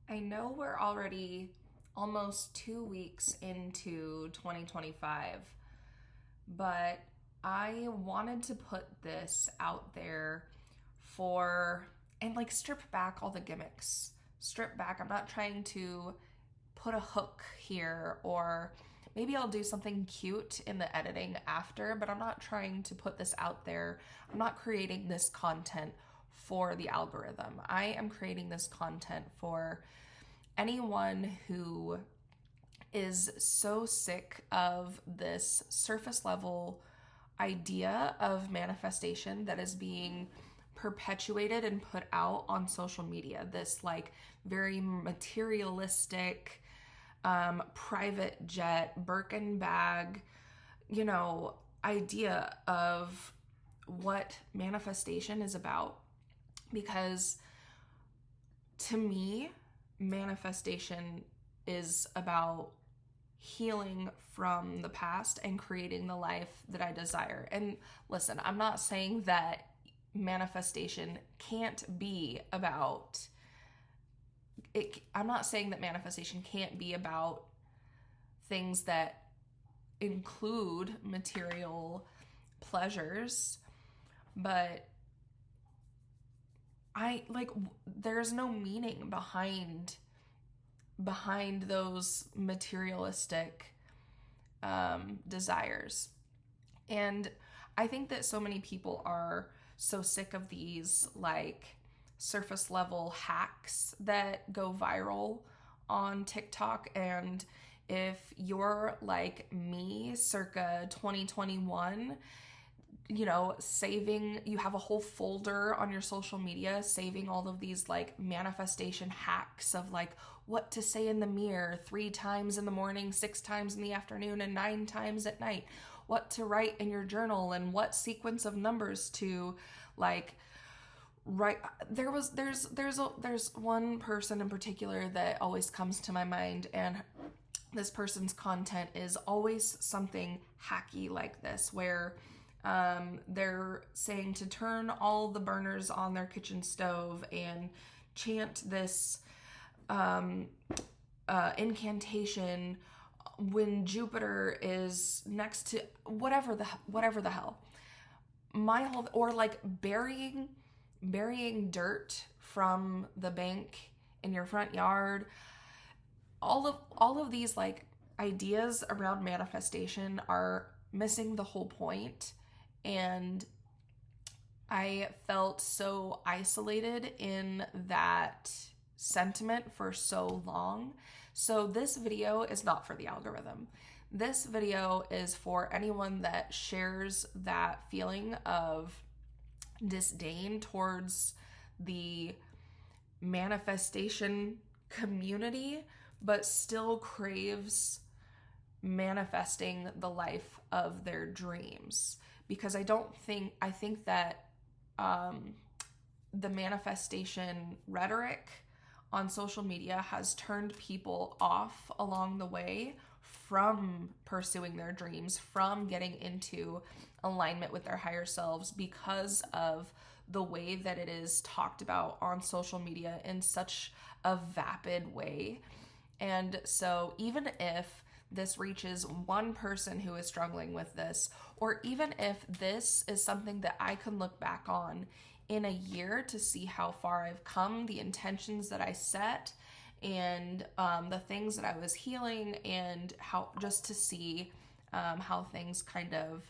I know we're already almost 2 weeks into 2025, but I wanted to put this out there and like strip back all the gimmicks. Strip back. I'm not trying to put a hook here, or maybe I'll do something cute in the editing after, but I'm not trying to put this out there. I'm not creating this content for the algorithm. I am creating this content for anyone who is so sick of this surface level idea of manifestation that is being perpetuated and put out on social media. This like very materialistic, private jet, Birkin bag, idea of what manifestation is about. Because to me, manifestation is about healing from the past and creating the life that I desire. And listen, I'm not saying that manifestation can't be about it. I'm not saying that manifestation can't be about things that include material pleasures, but there's no meaning behind those materialistic desires. And I think that so many people are so sick of these like surface level hacks that go viral on TikTok. And if you're like me circa 2021, you have a whole folder on your social media saving all of these like manifestation hacks of like what to say in the mirror 3 times in the morning, 6 times in the afternoon, and 9 times at night, what to write in your journal, and what sequence of numbers to like write. There's one person in particular that always comes to my mind, and this person's content is always something hacky like this, where they're saying to turn all the burners on their kitchen stove and chant this incantation when Jupiter is next to whatever the hell. Or like burying dirt from the bank in your front yard. All of these like ideas around manifestation are missing the whole point. And I felt so isolated in that sentiment for so long. So this video is not for the algorithm. This video is for anyone that shares that feeling of disdain towards the manifestation community, but still craves manifesting the life of their dreams. Because I think that the manifestation rhetoric on social media has turned people off along the way from pursuing their dreams, from getting into alignment with their higher selves, because of the way that it is talked about on social media in such a vapid way. And so even if this reaches one person who is struggling with this, or even if this is something that I can look back on in a year to see how far I've come, the intentions that I set, and the things that I was healing, and how just to see how things kind of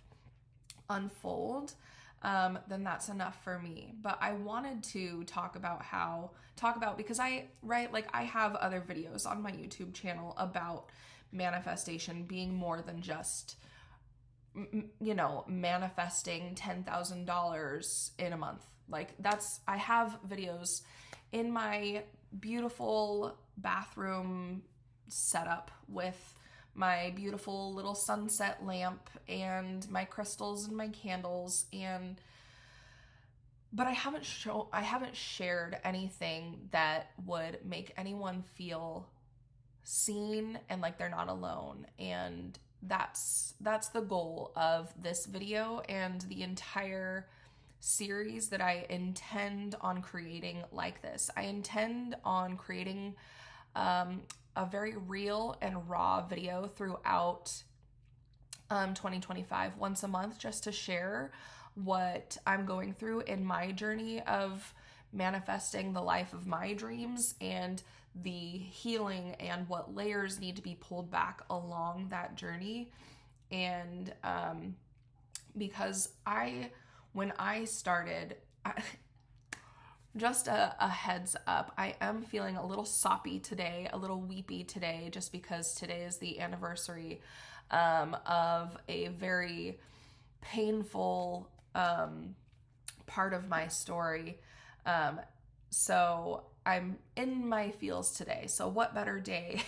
unfold, then that's enough for me. But I wanted to talk about because I have other videos on my YouTube channel about manifestation being more than just manifesting $10,000 in a month. Like I have videos in my beautiful bathroom setup with my beautiful little sunset lamp and my crystals and my candles, but I haven't shared anything that would make anyone feel seen and like they're not alone. And that's the goal of this video and the entire series that I intend on creating like this. I intend on creating a very real and raw video throughout 2025, once a month, just to share what I'm going through in my journey of manifesting the life of my dreams and the healing and what layers need to be pulled back along that journey. And because when I started, just a heads up, I am feeling a little soppy today, a little weepy today, just because today is the anniversary of a very painful part of my story. So I'm in my feels today. So what better day?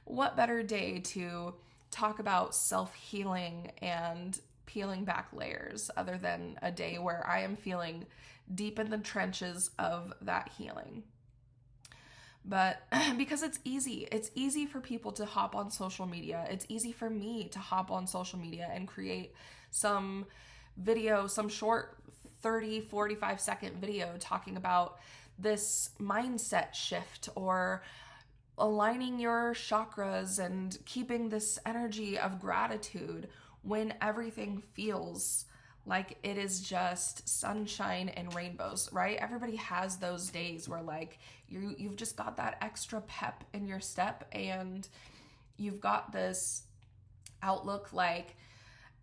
What better day to talk about self-healing and peeling back layers other than a day where I am feeling deep in the trenches of that healing. But because it's easy for people to hop on social media. It's easy for me to hop on social media and create some video, some short 30, 45-second video talking about this mindset shift or aligning your chakras and keeping this energy of gratitude when everything feels like it is just sunshine and rainbows, right? Everybody has those days where like you've just got that extra pep in your step and you've got this outlook like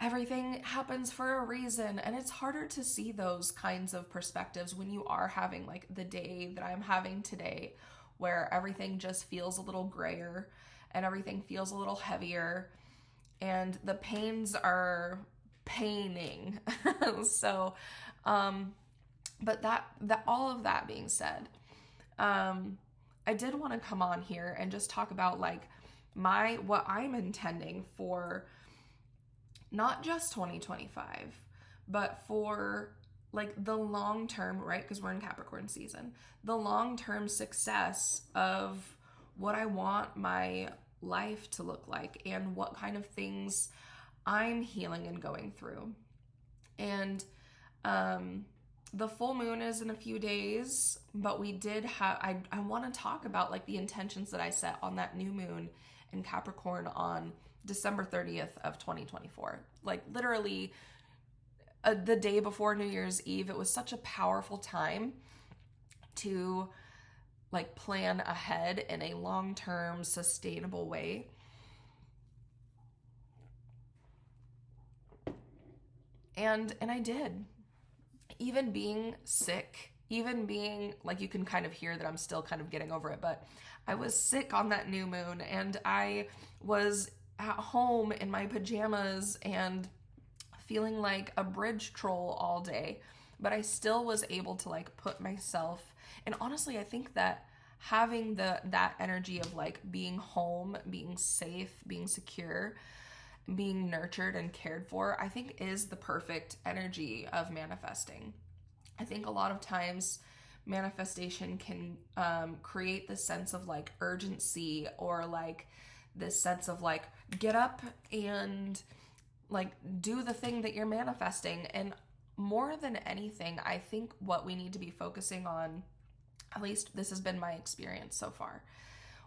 everything happens for a reason. And it's harder to see those kinds of perspectives when you are having like the day that I'm having today, where everything just feels a little grayer and everything feels a little heavier and the pains are paining. So, but that all of that being said, I did want to come on here and just talk about like what I'm intending for not just 2025, but for like the long term, right? Because we're in Capricorn season, the long term success of what I want my life to look like and what kind of things I'm healing and going through. And the full moon is in a few days, but we did have, I want to talk about like the intentions that I set on that new moon in Capricorn on December 30th of 2024. Like literally the day before New Year's Eve. It was such a powerful time to like plan ahead in a long-term sustainable way. And I did. Even being sick, even being like, you can kind of hear that I'm still kind of getting over it, but I was sick on that new moon and I was at home in my pajamas and feeling like a bridge troll all day, but I still was able to like put myself, and honestly, I think that having that energy of like being home, being safe, being secure, being nurtured and cared for, I think is the perfect energy of manifesting. I think a lot of times manifestation can create this sense of like urgency or like this sense of like get up and like do the thing that you're manifesting. And more than anything, I think what we need to be focusing on, at least this has been my experience so far,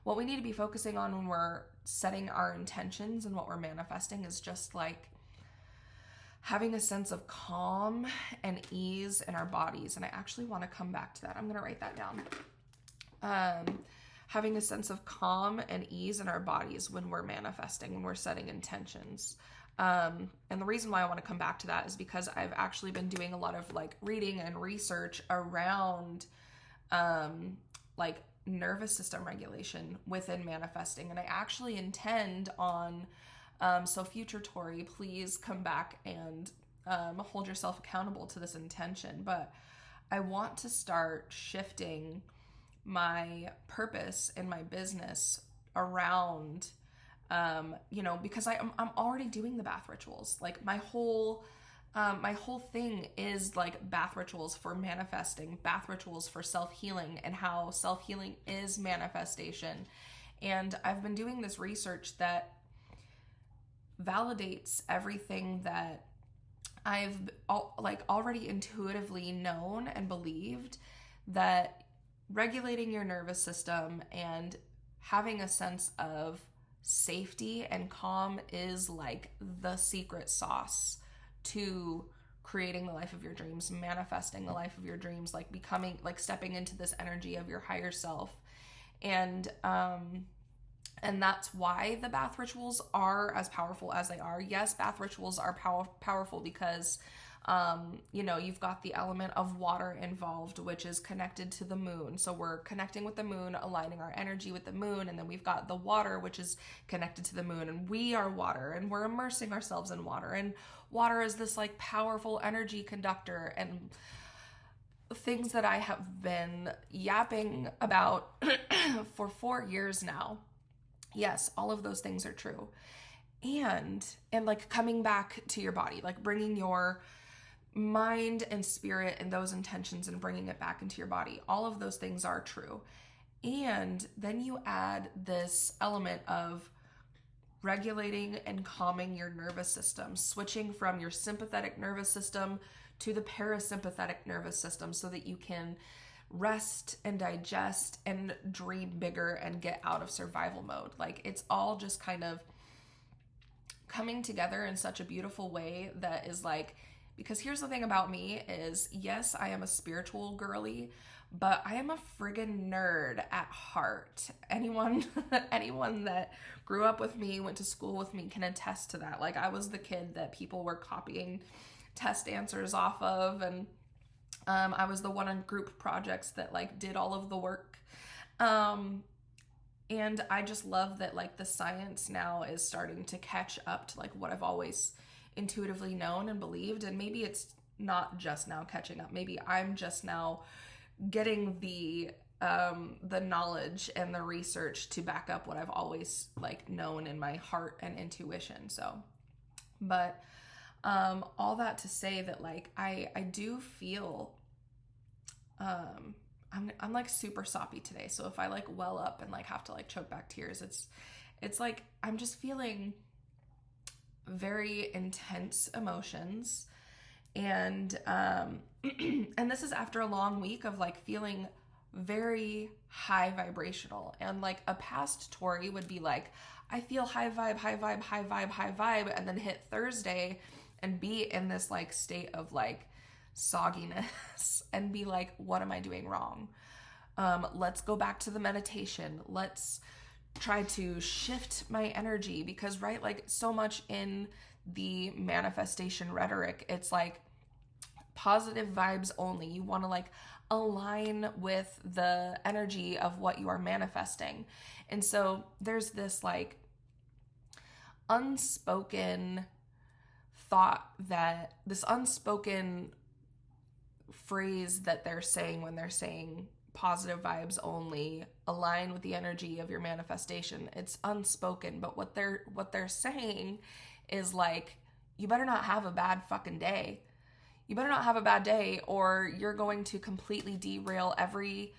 what we need to be focusing on when we're setting our intentions and what we're manifesting is just like having a sense of calm and ease in our bodies. And I actually want to come back to that. I'm going to write that down. Having a sense of calm and ease in our bodies when we're manifesting, when we're setting intentions. And the reason why I want to come back to that is because I've actually been doing a lot of like reading and research around like nervous system regulation within manifesting. And I actually intend on, so future Tori, please come back and hold yourself accountable to this intention. But I want to start shifting my purpose in my business around, because I'm already doing the bath rituals. Like my whole thing is like bath rituals for manifesting, bath rituals for self-healing, and how self-healing is manifestation. And I've been doing this research that validates everything that I've already intuitively known and believed that regulating your nervous system and having a sense of safety and calm is like the secret sauce to creating the life of your dreams, manifesting the life of your dreams, like becoming, like stepping into this energy of your higher self. And that's why the bath rituals are as powerful as they are. Yes, bath rituals are powerful because you've got the element of water involved, which is connected to the moon. So we're connecting with the moon, aligning our energy with the moon. And then we've got the water, which is connected to the moon. And we are water, and we're immersing ourselves in water. And water is this like powerful energy conductor. And things that I have been yapping about for 4 years now. Yes, all of those things are true. And like coming back to your body, like bringing your mind and spirit and those intentions and bringing it back into your body. All of those things are true. And then you add this element of regulating and calming your nervous system, switching from your sympathetic nervous system to the parasympathetic nervous system so that you can rest and digest and dream bigger and get out of survival mode. Like it's all just kind of coming together in such a beautiful way that is like, because here's the thing about me is, yes, I am a spiritual girly, but I am a friggin' nerd at heart. Anyone that grew up with me, went to school with me can attest to that. Like I was the kid that people were copying test answers off of, and I was the one on group projects that like did all of the work. And I just love that like the science now is starting to catch up to like what I've always intuitively known and believed. And maybe it's not just now catching up. Maybe I'm just now getting the knowledge and the research to back up what I've always like known in my heart and intuition. So, but all that to say that like I do feel I'm like super soppy today. So if I like well up and like have to like choke back tears, it's like I'm just feeling very intense emotions. And and this is after a long week of like feeling very high vibrational. And like a past Tori would be like, I feel high vibe, high vibe, high vibe, high vibe, and then hit Thursday and be in this like state of like sogginess and be like, what am I doing wrong? Let's go back to the meditation. Let's try to shift my energy, because right, like so much in the manifestation rhetoric, it's like positive vibes only. You want to like align with the energy of what you are manifesting. And so there's this like unspoken thought, that this unspoken phrase that they're saying when they're saying positive vibes only, align with the energy of your manifestation. It's unspoken, but what they're saying is like, you better not have a bad fucking day. You better not have a bad day, or you're going to completely derail every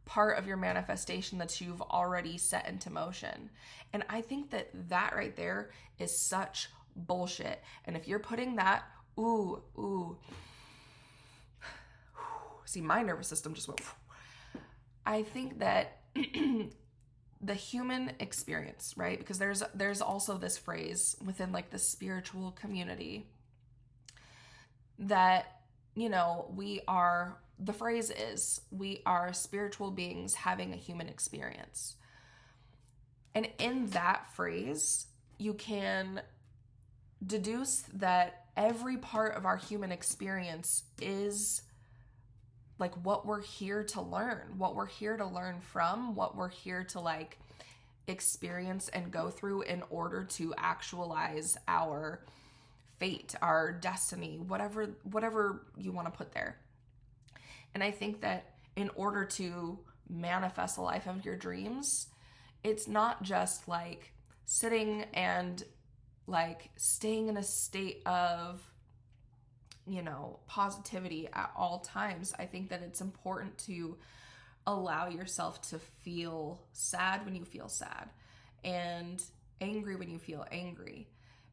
part of your manifestation that you've already set into motion. And I think that right there is such bullshit. And if you're putting that, see, my nervous system just went. I think that the human experience, right? Because there's also this phrase within like the spiritual community that, the phrase is, we are spiritual beings having a human experience. And in that phrase, you can deduce that every part of our human experience is like what we're here to learn, what we're here to learn from, what we're here to like experience and go through in order to actualize our fate, our destiny, whatever you want to put there. And I think that in order to manifest the life of your dreams, it's not just like sitting and like staying in a state of, positivity at all times. I think that it's important to allow yourself to feel sad when you feel sad, and angry when you feel angry,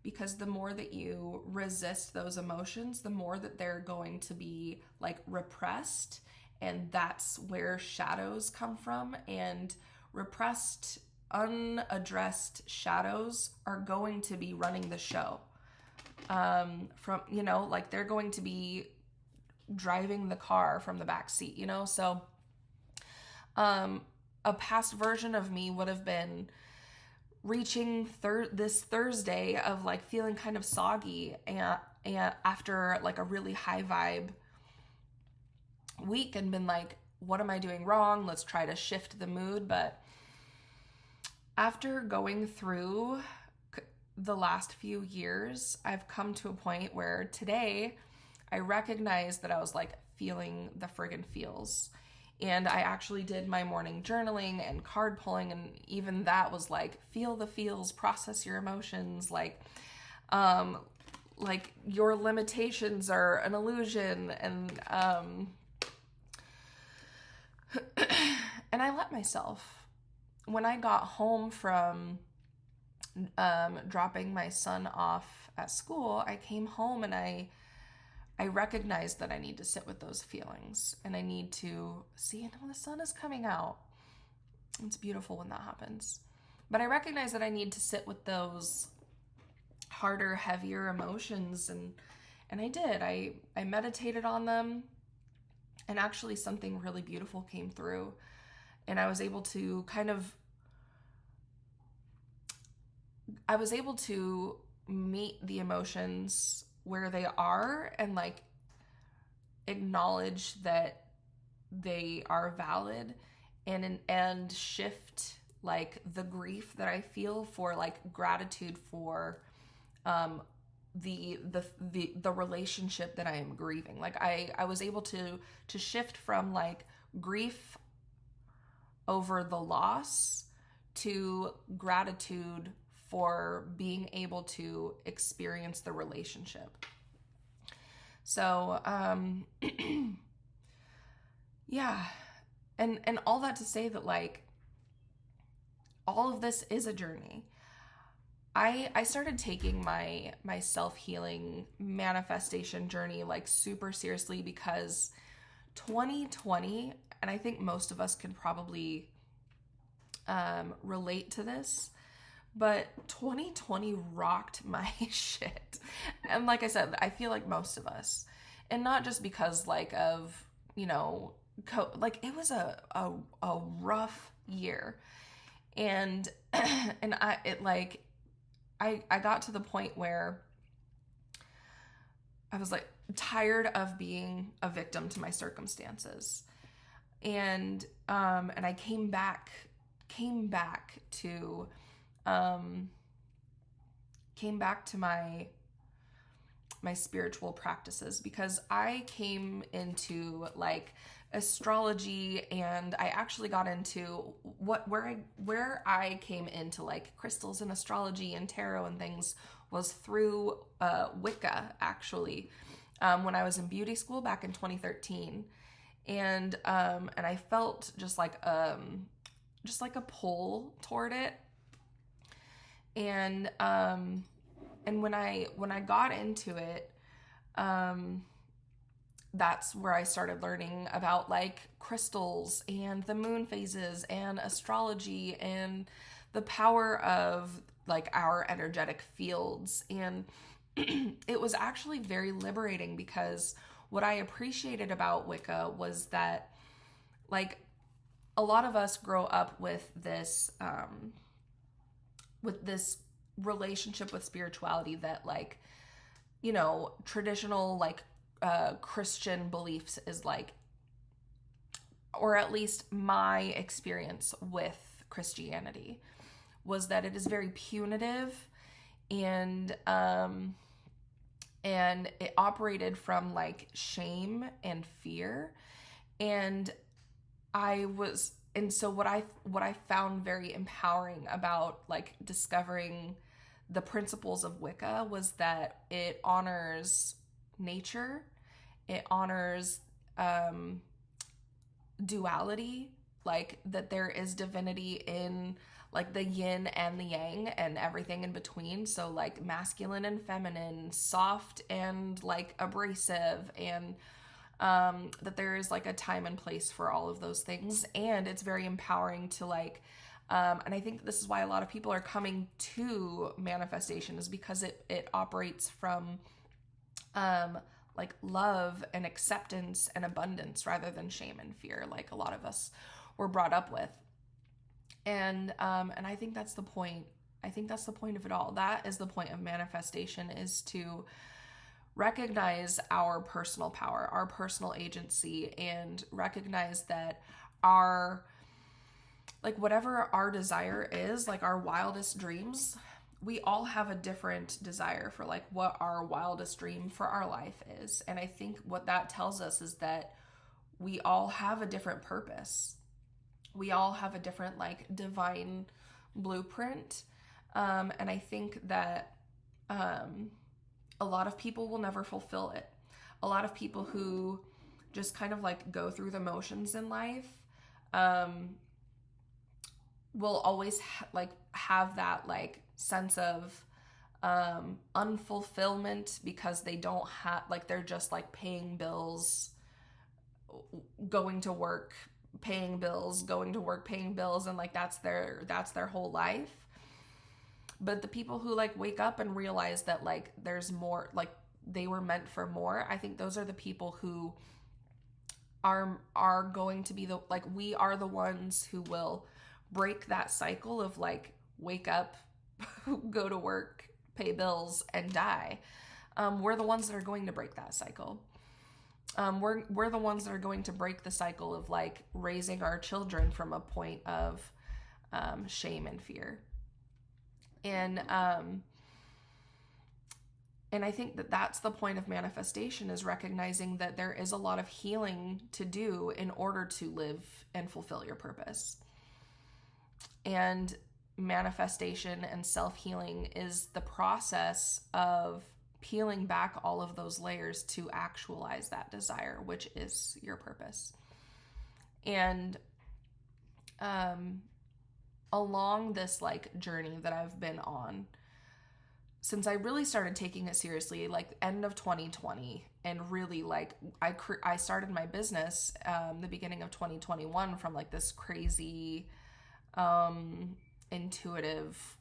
because the more that you resist those emotions, the more that they're going to be like repressed, and that's where shadows come from. And repressed, unaddressed shadows are going to be running the show. From, you know, like they're going to be driving the car from the back seat, you know? So a past version of me would have been reaching this Thursday of like feeling kind of soggy and after like a really high vibe week, and been like, what am I doing wrong? Let's try to shift the mood. But after going through the last few years, I've come to a point where today I recognize that I was like feeling the friggin' feels. And I actually did my morning journaling and card pulling, and even that was like, feel the feels, process your emotions, like your limitations are an illusion. And and I let myself. When I got home from dropping my son off at school, I came home and I recognized that I need to sit with those feelings, and I need to see, you know, the sun is coming out. It's beautiful when that happens. But I recognize that I need to sit with those harder, heavier emotions, and I did. I meditated on them, and actually something really beautiful came through, and I was able to meet the emotions where they are, and like acknowledge that they are valid, and shift like the grief that I feel for like gratitude for the relationship that I am grieving. Like I was able to shift from like grief over the loss to gratitude for being able to experience the relationship. So, yeah. And all that to say that like all of this is a journey. I started taking my self-healing manifestation journey like super seriously because 2020, and I think most of us can probably relate to this, but 2020 rocked my shit. And like I said, I feel like most of us, and not just because like of, you know, like it was a rough year. And I got to the point where I was like tired of being a victim to my circumstances. And I came back to my spiritual practices, because I came into like astrology, and I actually got into where I came into like crystals and astrology and tarot and things was through Wicca, actually, when I was in beauty school back in 2013. And I felt just like a pull toward it. And when I got into it, that's where I started learning about like crystals and the moon phases and astrology and the power of like our energetic fields. And it was actually very liberating, because what I appreciated about Wicca was that like a lot of us grow up with this relationship with spirituality that like, you know, traditional like Christian beliefs is like, or at least my experience with Christianity was that it is very punitive, and it operated from like shame and fear. And so what I found very empowering about like discovering the principles of Wicca was that it honors nature, it honors duality, like that there is divinity in like the yin and the yang and everything in between. So like masculine and feminine, soft and like abrasive, and that there is like a time and place for all of those things. And it's very empowering to like, and I think this is why a lot of people are coming to manifestation, is because it operates from like love and acceptance and abundance rather than shame and fear, like a lot of us were brought up with. And I think that's the point. I think that's the point of it all. That is the point of manifestation, is to recognize our personal power, our personal agency, and recognize that our, like whatever our desire is, like our wildest dreams, we all have a different desire for like what our wildest dream for our life is. And I think what that tells us is that we all have a different purpose. We all have a different like divine blueprint. And I think that a lot of people will never fulfill it. A lot of people who just kind of like go through the motions in life will always have that like sense of unfulfillment, because they don't have, like, they're just like paying bills, going to work, paying bills, going to work, paying bills, and like that's their whole life. But the people who like wake up and realize that like there's more, like they were meant for more, I think those are the people who are going to be the, like, we are the ones who will break that cycle of like wake up, go to work, pay bills, and die. We're the ones that are going to break that cycle. We're the ones that are going to break the cycle of like raising our children from a point of shame and fear. And I think that that's the point of manifestation, is recognizing that there is a lot of healing to do in order to live and fulfill your purpose. And manifestation and self-healing is the process of peeling back all of those layers to actualize that desire, which is your purpose. And along this like journey that I've been on, since I really started taking it seriously, like end of 2020, and really like I started my business the beginning of 2021 from like this crazy intuitive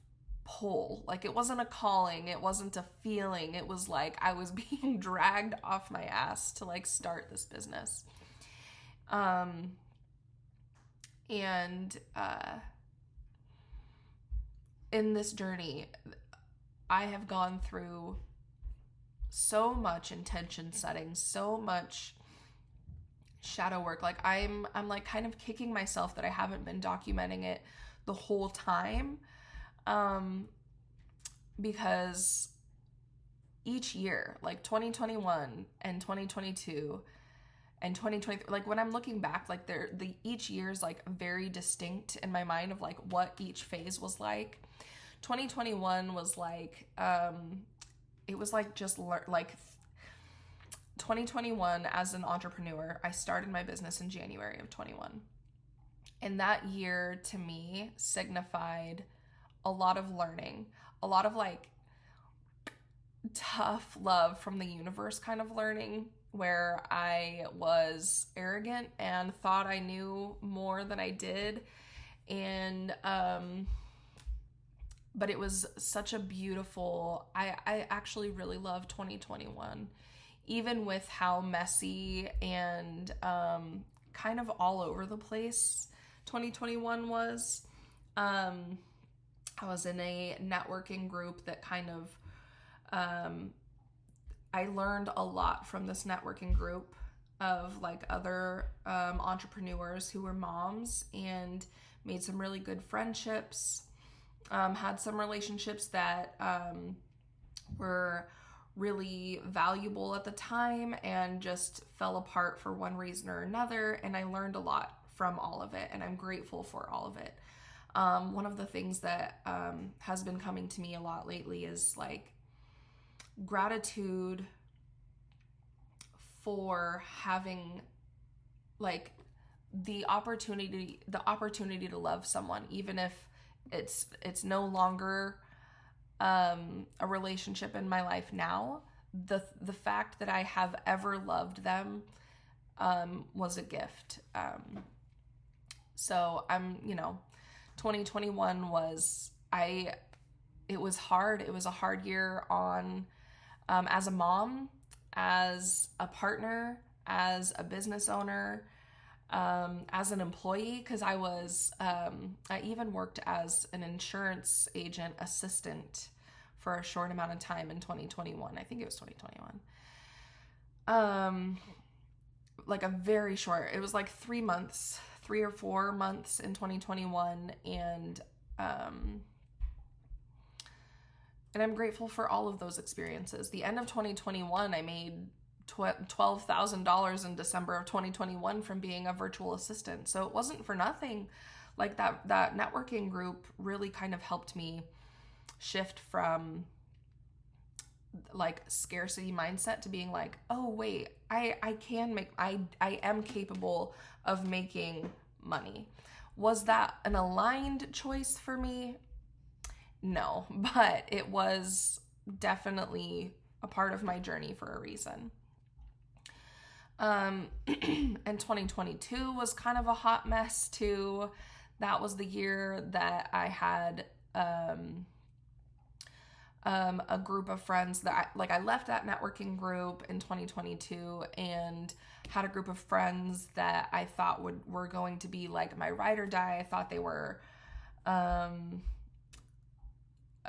pull. Like it wasn't a calling, it wasn't a feeling, it was like I was being dragged off my ass to like start this business. In this journey, I have gone through so much intention setting, so much shadow work. Like I'm like kind of kicking myself that I haven't been documenting it the whole time, because each year, like 2021 and 2022 and 2023, like when I'm looking back, like each year is like very distinct in my mind of like what each phase was like. 2021 was like, it was like just like 2021 as an entrepreneur, I started my business in January of 21. And that year to me signified a lot of learning, a lot of like tough love from the universe kind of learning, where I was arrogant and thought I knew more than I did. And, but it was such a beautiful, I actually really love 2021, even with how messy and kind of all over the place 2021 was. I was in a networking group that kind of, I learned a lot from this networking group of like other entrepreneurs who were moms, and made some really good friendships. Had some relationships that were really valuable at the time and just fell apart for one reason or another. And I learned a lot from all of it, and I'm grateful for all of it. One of the things that has been coming to me a lot lately is like gratitude for having like the opportunity to love someone, even if it's no longer a relationship in my life now. The fact that I have ever loved them was a gift. So 2021 it was hard. It was a hard year on, as a mom, as a partner, as a business owner, as an employee, because I even worked as an insurance agent assistant for a short amount of time in 2021. I think it was 2021. Like a very short, it was like 3 or 4 months in 2021. And I'm grateful for all of those experiences. The end of 2021, I made $12,000 in December of 2021 from being a virtual assistant. So it wasn't for nothing. Like that networking group really kind of helped me shift from like scarcity mindset to being like, oh wait, I am capable of making money. Was that an aligned choice for me? No, but it was definitely a part of my journey for a reason. And 2022 was kind of a hot mess too. That was the year that I had a group of friends that I left that networking group in 2022 and had a group of friends that I thought were going to be like my ride or die. I thought they were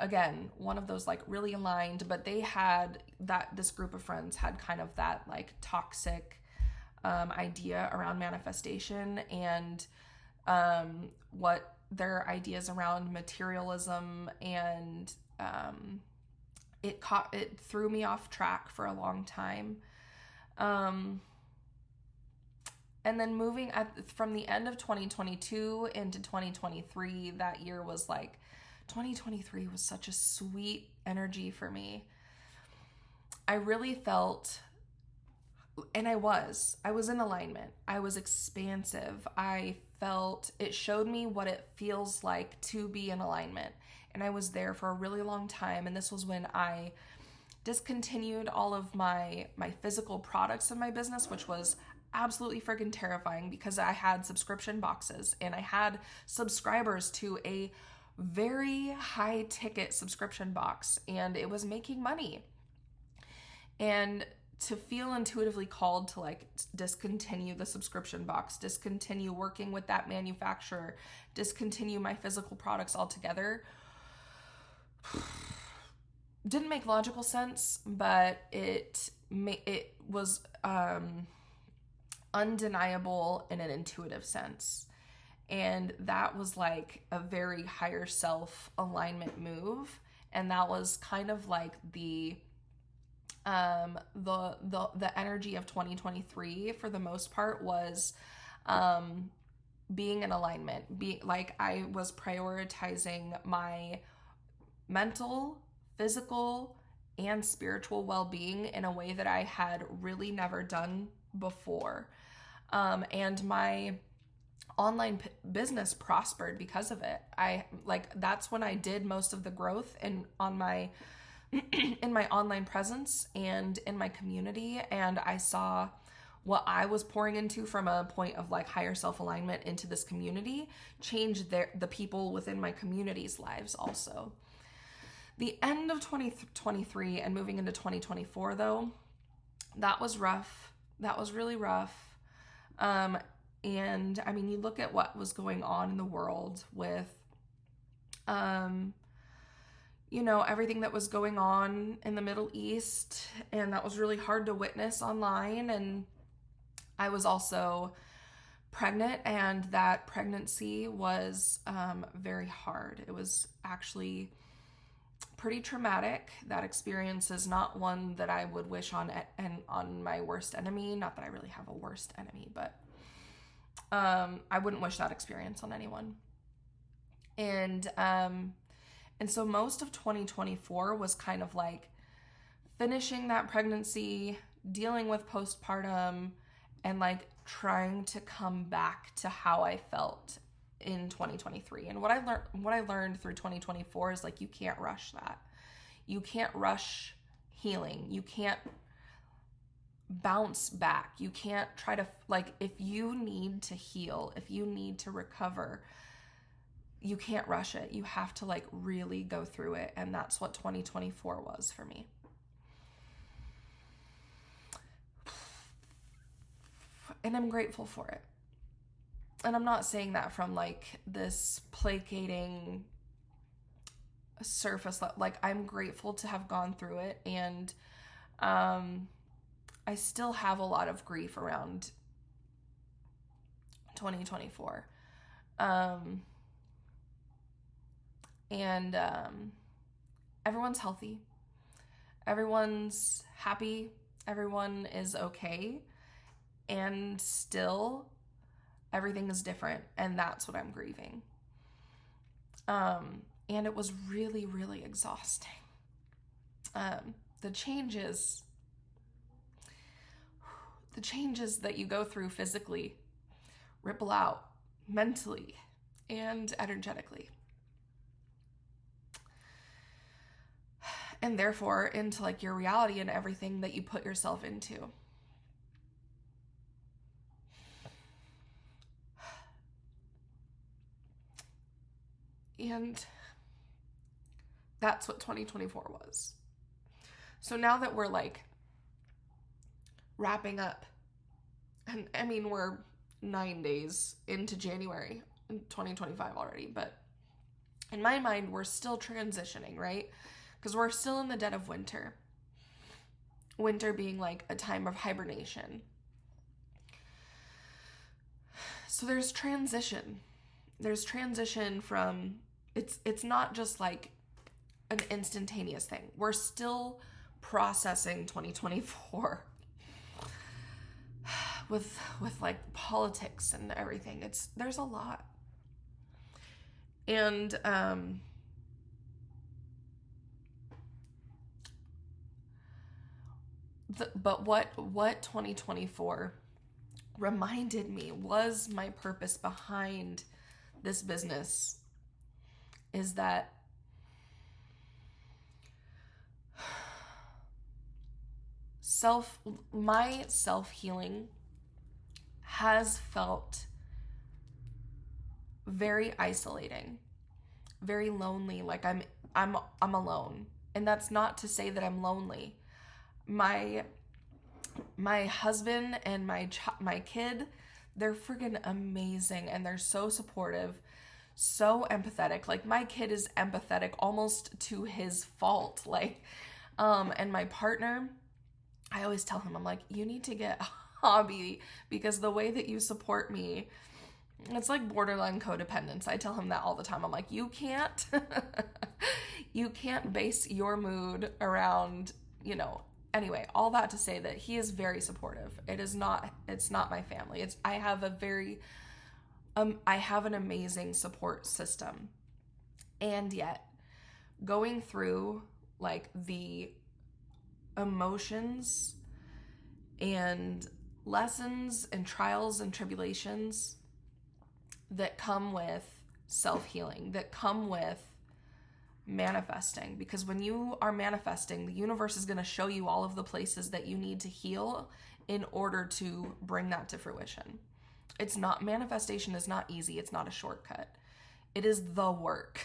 again, one of those like really aligned, but this group of friends had kind of that like toxic idea around manifestation and what their ideas around materialism, and it threw me off track for a long time. And then moving from the end of 2022 into 2023, that year was like, 2023 was such a sweet energy for me. I really felt, and I was in alignment. I was expansive. I felt, it showed me what it feels like to be in alignment. And I was there for a really long time. And this was when I discontinued all of my physical products of my business, which was absolutely freaking terrifying because I had subscription boxes and I had subscribers to a very high ticket subscription box, and it was making money. And to feel intuitively called to like discontinue the subscription box, discontinue working with that manufacturer, discontinue my physical products altogether, didn't make logical sense, but it was undeniable in an intuitive sense. And that was like a very higher self alignment move. And that was kind of like the energy of 2023 for the most part was being in alignment. I was prioritizing my mental, physical, and spiritual well-being in a way that I had really never done before. And my online business prospered because of it. That's when I did most of the growth in my online presence and in my community, and I saw what I was pouring into from a point of like higher self-alignment into this community change the people within my community's lives also. The end of 2023 and moving into 2024 though, that was rough. That was really rough. And I mean, you look at what was going on in the world with, everything that was going on in the Middle East, and that was really hard to witness online. And I was also pregnant, and that pregnancy was very hard. It was actually pretty traumatic. That experience is not one that I would wish on my worst enemy. Not that I really have a worst enemy, but I wouldn't wish that experience on anyone. And so most of 2024 was kind of like finishing that pregnancy, dealing with postpartum, and like trying to come back to how I felt in 2023. And what I learned through 2024 is like, you can't rush that. You can't rush healing. You can't bounce back. You can't try to, like, if you need to heal, if you need to recover, you can't rush it. You have to like really go through it. And that's what 2024 was for me. And I'm grateful for it. And I'm not saying that from like this placating surface. Like, I'm grateful to have gone through it. And I still have a lot of grief around 2024. And everyone's healthy. Everyone's happy. Everyone is okay. And still, everything is different. And that's what I'm grieving. And it was really, really exhausting. The changes that you go through physically ripple out mentally and energetically. And therefore into like your reality and everything that you put yourself into. And that's what 2024 was. So now that we're like wrapping up, and I mean, we're 9 days into January in 2025 already, but in my mind, we're still transitioning, right? Because we're still in the dead of winter. Winter being like a time of hibernation. So there's transition. There's transition from, it's not just like an instantaneous thing. We're still processing 2024 with like politics and everything. There's a lot. And but what 2024 reminded me was my purpose behind this business is that my self-healing has felt very isolating, very lonely, like I'm alone. And that's not to say that I'm lonely. My husband and my kid, they're freaking amazing, and they're so supportive, so empathetic. Like, my kid is empathetic almost to his fault. Like, and my partner, I always tell him, I'm like, you need to get a hobby, because the way that you support me, it's like borderline codependence. I tell him that all the time. I'm like, you can't base your mood around, anyway, all that to say that he is very supportive. It's not my family. I have an amazing support system. And yet, going through like the emotions and lessons and trials and tribulations that come with self-healing, that come with manifesting, because when you are manifesting, the universe is going to show you all of the places that you need to heal in order to bring that to fruition. Manifestation is not easy. It's not a shortcut. It is the work.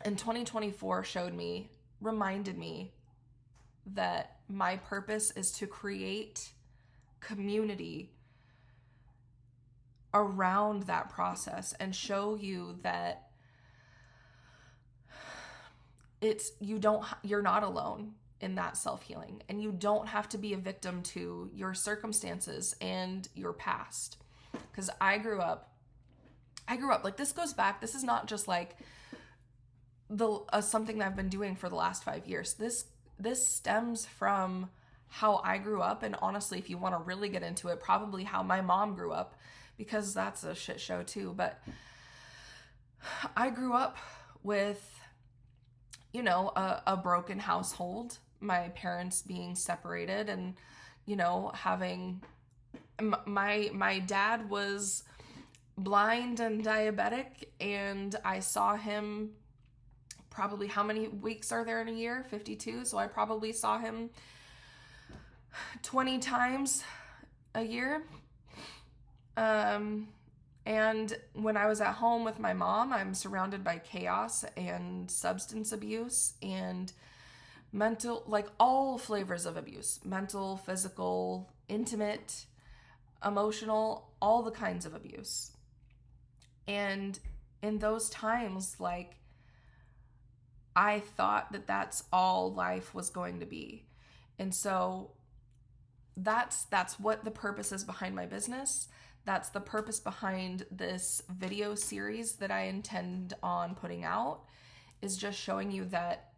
And 2024 reminded me that my purpose is to create community around that process and show you that you're not alone in that self-healing, and you don't have to be a victim to your circumstances and your past. Because I grew up like, this goes back, this is not just like something that I've been doing for the last 5 years. This stems from how I grew up, and honestly, if you want to really get into it, probably how my mom grew up, because that's a shit show too. But I grew up with, a broken household. my parents being separated and, you know, having my dad was blind and diabetic, and I saw him probably, how many weeks are there in a year? 52. So I probably saw him 20 times a year. And when I was at home with my mom, I'm surrounded by chaos and substance abuse and mental, like all flavors of abuse, mental, physical, intimate, emotional, all the kinds of abuse. And in those times, like, I thought that that's all life was going to be. And so that's what the purpose is behind my business. That's the purpose behind this video series that I intend on putting out, is just showing you that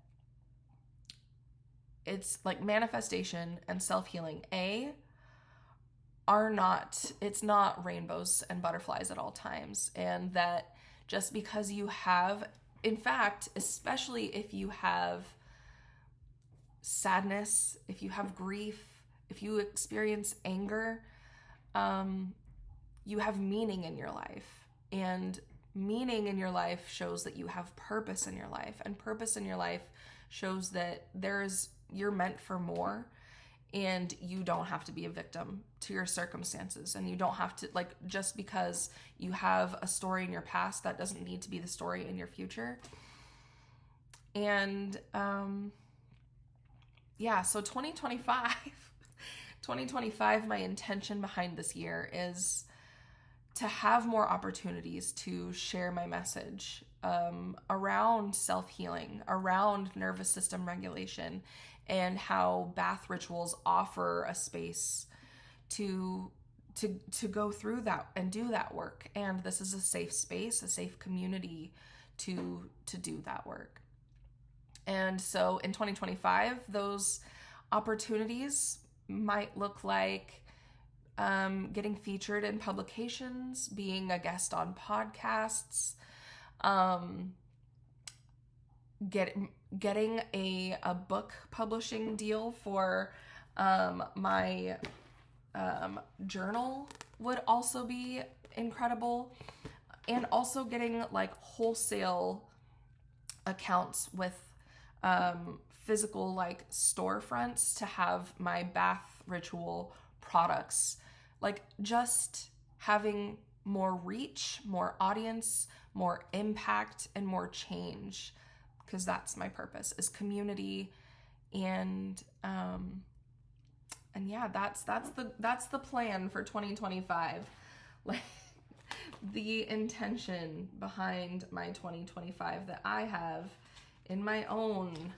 it's like manifestation and self-healing it's not rainbows and butterflies at all times. And that just because you have, in fact, especially if you have sadness, if you have grief, if you experience anger, you have meaning in your life. And meaning in your life shows that you have purpose in your life. And purpose in your life shows that you're meant for more, and you don't have to be a victim to your circumstances. And you don't have to, like, just because you have a story in your past, that doesn't need to be the story in your future. And so 2025, my intention behind this year is to have more opportunities to share my message around self-healing, around nervous system regulation, and how bath rituals offer a space to go through that and do that work. And this is a safe space, a safe community to do that work. And so in 2025, those opportunities might look like getting featured in publications, being a guest on podcasts, getting a book publishing deal for my journal would also be incredible. And also getting like wholesale accounts with physical like storefronts to have my bath ritual products, like just having more reach, more audience, more impact, and more change, because that's my purpose, is community. And yeah, that's the plan for 2025. Like, the intention behind my 2025 that I have in my own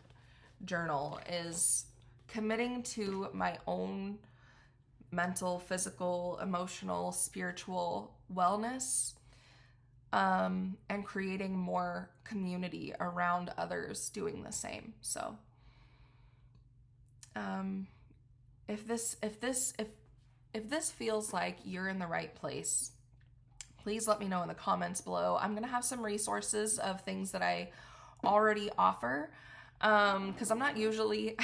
journal is committing to my own mental, physical, emotional, spiritual wellness, and creating more community around others doing the same. So, if this feels like you're in the right place, please let me know in the comments below. I'm going to have some resources of things that I already offer, because I'm not usually,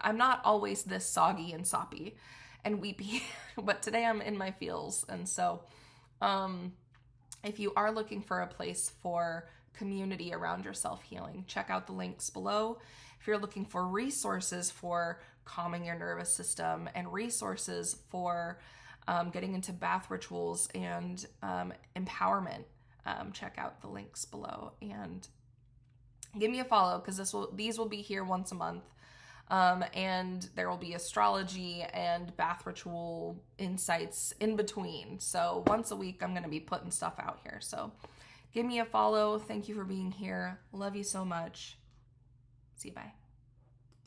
I'm not always this soggy and soppy and weepy, but today I'm in my feels. And so, if you are looking for a place for community around your self-healing, check out the links below. If you're looking for resources for calming your nervous system and resources for getting into bath rituals and empowerment, check out the links below and give me a follow, because these will be here once a month. And there will be astrology and bath ritual insights in between. So once a week, I'm going to be putting stuff out here. So give me a follow. Thank you for being here. Love you so much. See you. Bye.